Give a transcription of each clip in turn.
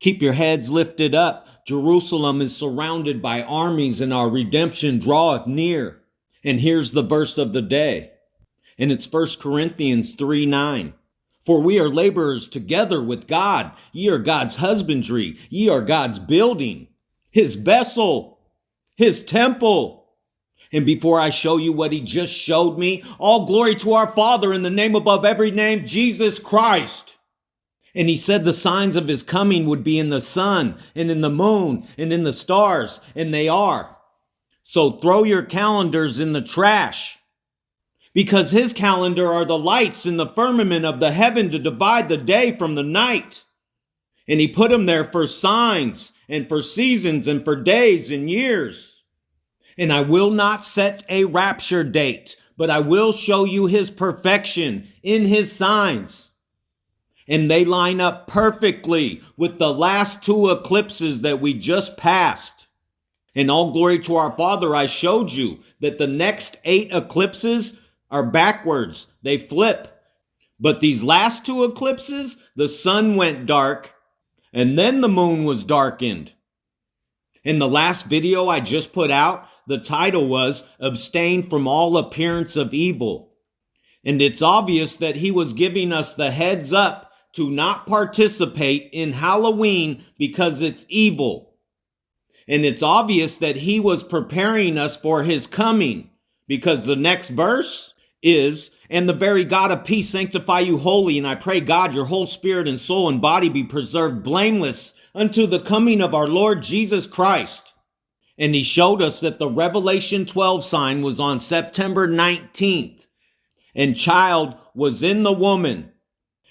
Keep your heads lifted up. Jerusalem is surrounded by armies and our redemption draweth near. And here's the verse of the day. And it's 1 Corinthians 3:9. For we are laborers together with God. Ye are God's husbandry. Ye are God's building, his vessel, his temple. And before I show you what he just showed me, all glory to our Father in the name above every name, Jesus Christ. And he said the signs of his coming would be in the sun and in the moon and in the stars, and they are. So throw your calendars in the trash, because his calendar are the lights in the firmament of the heaven to divide the day from the night. And he put them there for signs and for seasons and for days and years. And I will not set a rapture date, but I will show you his perfection in his signs. And they line up perfectly with the last two eclipses that we just passed. And all glory to our Father, I showed you that the next 8 eclipses are backwards. They flip. But these last 2 eclipses, the sun went dark and then the moon was darkened. In the last video I just put out, the title was Abstain from All Appearance of Evil. And it's obvious that he was giving us the heads up to not participate in Halloween because it's evil. And it's obvious that he was preparing us for his coming, because the next verse is, and the very God of peace sanctify you wholly, and I pray God your whole spirit and soul and body be preserved blameless unto the coming of our Lord Jesus Christ. And he showed us that the Revelation 12 sign was on September 19th, and child was in the woman.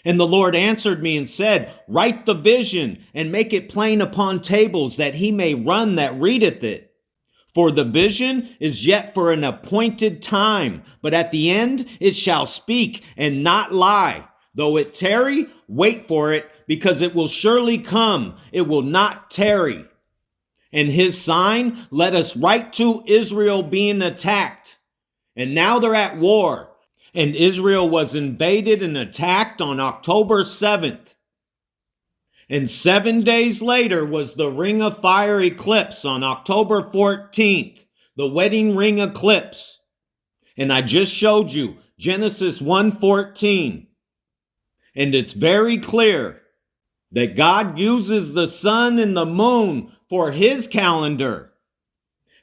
And the Lord answered me and said, write the vision and make it plain upon tables, that he may run that readeth it. For the vision is yet for an appointed time, but at the end it shall speak and not lie. Though it tarry, wait for it, because it will surely come. It will not tarry. And his sign led us right to Israel being attacked. And now they're at war. And Israel was invaded and attacked on October 7th. And 7 days later was the Ring of Fire eclipse on October 14th, the wedding ring eclipse. And I just showed you Genesis 1:14. And it's very clear that God uses the sun and the moon for his calendar.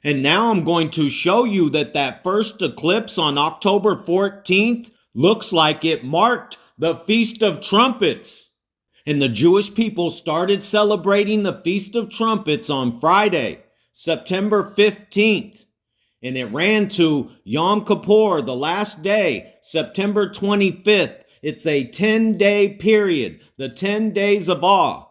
And now I'm going to show you that first eclipse on October 14th looks like it marked the Feast of Trumpets. And the Jewish people started celebrating the Feast of Trumpets on Friday, September 15th. And it ran to Yom Kippur, the last day, September 25th. It's a 10-day period, the 10 days of awe.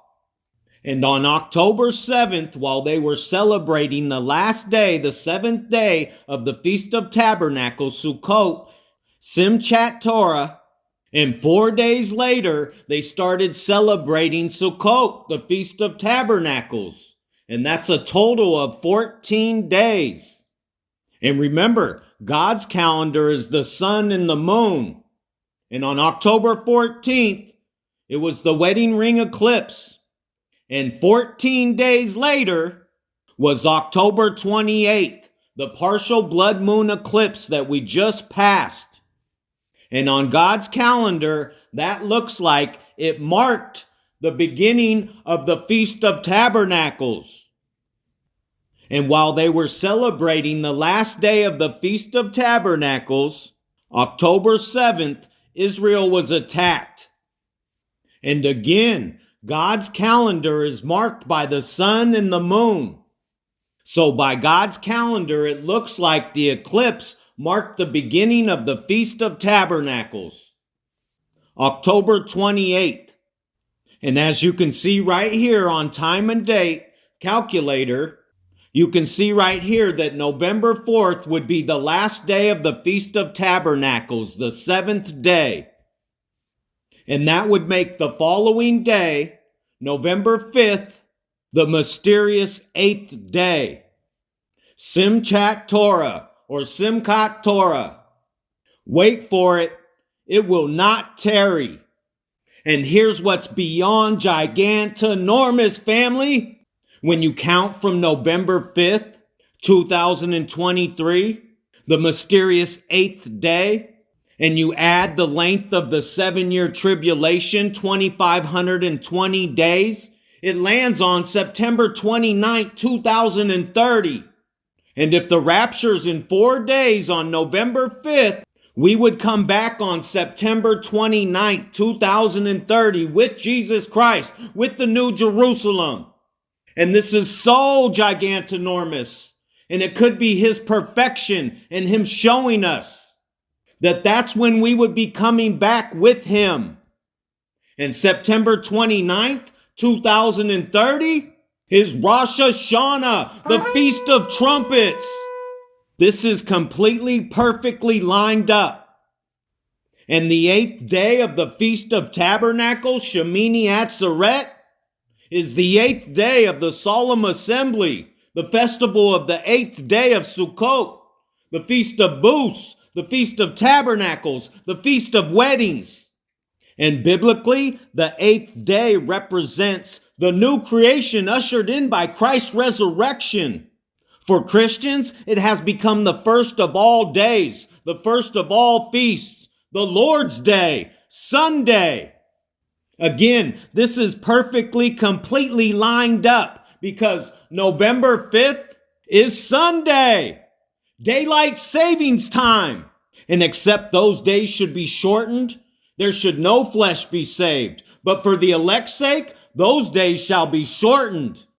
And on October 7th, while they were celebrating the last day, the 7th day of the Feast of Tabernacles, Sukkot, Simchat Torah, and 4 days later, they started celebrating Sukkot, the Feast of Tabernacles. And that's a total of 14 days. And remember, God's calendar is the sun and the moon. And on October 14th, it was the wedding ring eclipse. And 14 days later was October 28th, the partial blood moon eclipse that we just passed. And on God's calendar, that looks like it marked the beginning of the Feast of Tabernacles. And while they were celebrating the last day of the Feast of Tabernacles, October 7th, Israel was attacked. And again, God's calendar is marked by the sun and the moon. So by God's calendar, it looks like the eclipse marked the beginning of the Feast of Tabernacles, October 28th. And as you can see right here on time and date calculator, you can see right here that November 4th would be the last day of the Feast of Tabernacles, the 7th day. And that would make the following day, November 5th, the mysterious 8th day. Simchat Torah or Simchat Torah. Wait for it. It will not tarry. And here's what's beyond gigantanormous, family. When you count from November 5th, 2023, the mysterious 8th day, and you add the length of the 7-year tribulation, 2,520 days, it lands on September 29th, 2030. And if the rapture's in 4 days on November 5th, we would come back on September 29th, 2030 with Jesus Christ, with the New Jerusalem. And this is so gigantanormous. And it could be his perfection and him showing us that that's when we would be coming back with him. And September 29th, 2030 is Rosh Hashanah, the Feast of Trumpets. This is completely perfectly lined up. And the 8th day of the Feast of Tabernacles, Shemini Atzeret, is the 8th day of the Solemn Assembly, the festival of the 8th day of Sukkot, the Feast of Booths, the Feast of Tabernacles, the Feast of Weddings. And biblically, the 8th day represents the new creation ushered in by Christ's resurrection. For Christians, it has become the first of all days, the first of all feasts, the Lord's Day, Sunday. Again, this is perfectly, completely lined up because November 5th is Sunday, daylight savings time. And except those days should be shortened, there should no flesh be saved. But for the elect's sake, those days shall be shortened.